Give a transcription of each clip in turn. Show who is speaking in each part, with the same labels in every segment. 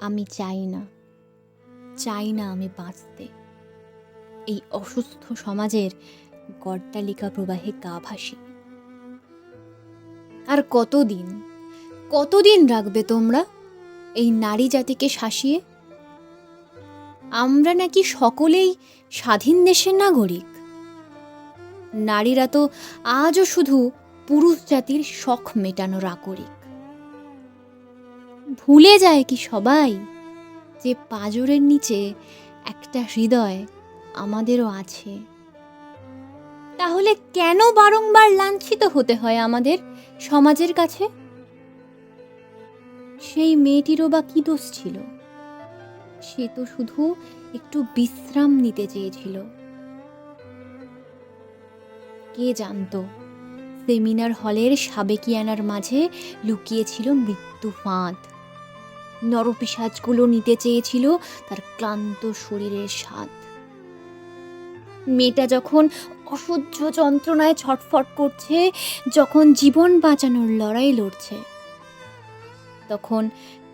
Speaker 1: আমি চাই না আমি বাঁচতে। এই অসুস্থ সমাজের গড্ডালিকা প্রবাহে গা ভাসি। আর কতদিন রাখবে তোমরা এই নারী জাতিকে শাসিয়ে? আমরা নাকি সকলেই স্বাধীন দেশের নাগরিক? নারীরা তো আজও শুধু পুরুষ জাতির শখ মেটানোর আকরিক। ভুলে যায় কি সবাই যে পাঁজরের নিচে একটা হৃদয় আমাদেরও আছে? তাহলে কেন বারংবার লাঞ্ছিত হতে হয় আমাদের সমাজের কাছে? সেই মেয়েটিরও বা কি দোষ ছিল? সে তো শুধু একটু বিশ্রাম নিতে চেয়েছিল। কে জানতো সেমিনার হলের সাবেকিয়ানার মাঝে লুকিয়েছিল মৃত্যু ফাঁদ। নরপিশাচগুলো নিতে চেয়েছিল তার ক্লান্ত শরীরের স্বাদ। মেয়েটা যখন অসহ্য যন্ত্রণায় ছটফট করছে, যখন জীবন বাঁচানোর লড়াই লড়ছে, তখন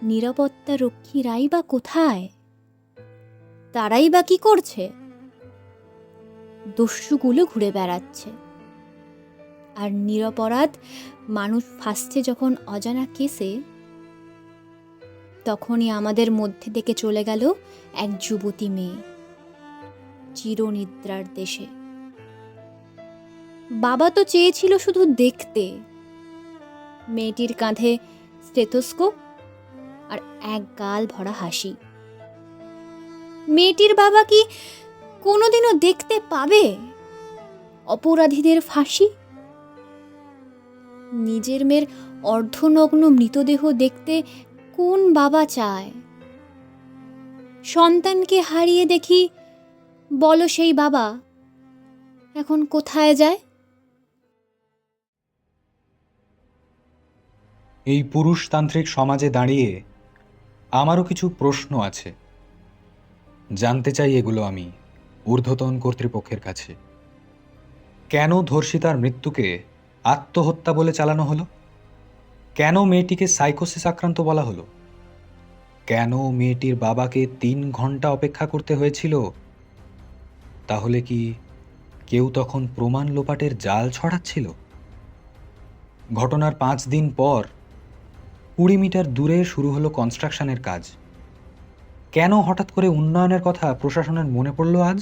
Speaker 1: নিরাপত্তা রক্ষীরাই বা কোথায়? তারাই বা কি করছে? দস্যুগুলো ঘুরে বেড়াচ্ছে। আর নিরপরাধ মানুষ ফাঁসছে যখন অজানা কেসে, তখনই আমাদের মধ্যে থেকে চলে গেল এক যুবতী মেয়ে চিরনিদ্রার দেশে। বাবা তো চেয়েছিল শুধু দেখতে, মেয়েটির কাঁধে স্টেথোস্কোপ আর এক গাল ভরা হাসি। মেয়েটির বাবা কি কোনোদিনও দেখতে পাবে অপরাধীদের ফাঁসি? নিজের মেয়ের অর্ধনগ্ন মৃতদেহ দেখতে কোন বাবা চায়? সন্তানকে হারিয়ে দেখি, বলো সেই বাবা এখন কোথায় যায়?
Speaker 2: এই পুরুষতান্ত্রিক সমাজে দাঁড়িয়ে আমারও কিছু প্রশ্ন আছে। জানতে চাই এগুলো আমি ঊর্ধ্বতন কর্তৃপক্ষের কাছে। কেন ধর্ষিতার মৃত্যুকে আত্মহত্যা বলে চালানো হলো? কেন মেয়েটিকে সাইকোসিস আক্রান্ত বলা হলো? কেন মেয়েটির বাবাকে 3 ঘন্টা অপেক্ষা করতে হয়েছিল? তাহলে কি কেউ তখন প্রমাণ লোপাটের জাল ছড়াচ্ছিল? ঘটনার 5 দিন পর 20 মিটার দূরে শুরু হলো কনস্ট্রাকশনের কাজ। কেন হঠাৎ করে উন্নয়নের কথা প্রশাসনের মনে পড়ল আজ?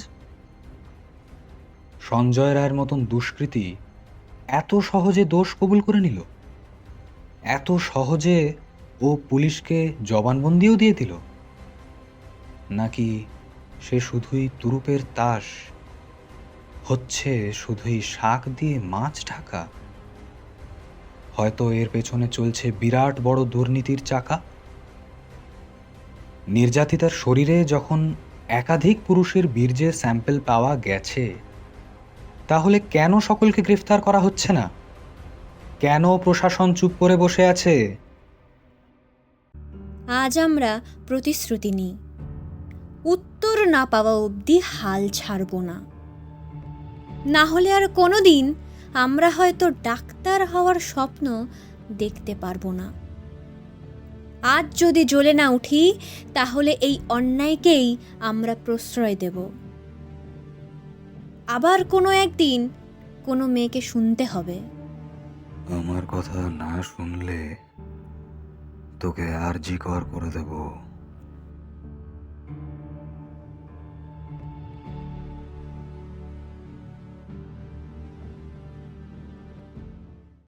Speaker 2: সঞ্জয় রায়ের মতন দুষ্কৃতী এত সহজে দোষ কবুল করে নিল? এত সহজে ও পুলিশকে জবানবন্দিও দিয়ে দিল? নাকি সে শুধুই তুরুপের তাস, হচ্ছে শুধুই শাক দিয়ে মাছ ঢাকা? হয়তো এর পেছনে চলছে বিরাট বড় দুর্নীতির চাকা। নির্যাতিতার শরীরে যখন একাধিক পুরুষের বীর্যের স্যাম্পল পাওয়া গেছে, তাহলে কেন সকলকে গ্রেফতার করা হচ্ছে না? কেন প্রশাসন চুপ করে বসে আছে?
Speaker 1: আজ আমরা প্রতিশ্রুতি নিই, উত্তর না পাওয়া অবধি হাল ছাড়ব না। না হলে আর কোনোদিন আমরা হয়তো ডাক্তার হওয়ার স্বপ্ন দেখতে পারবো না। আজ যদি জ্বলে না উঠি, তাহলে এই অন্যায়কেই আমরা প্রশ্রয় দেব। আবার কোনো একদিন কোনো মেয়েকে শুনতে হবে,
Speaker 2: আমার কথা না শুনলে তোকে আরজি কর করে দেব।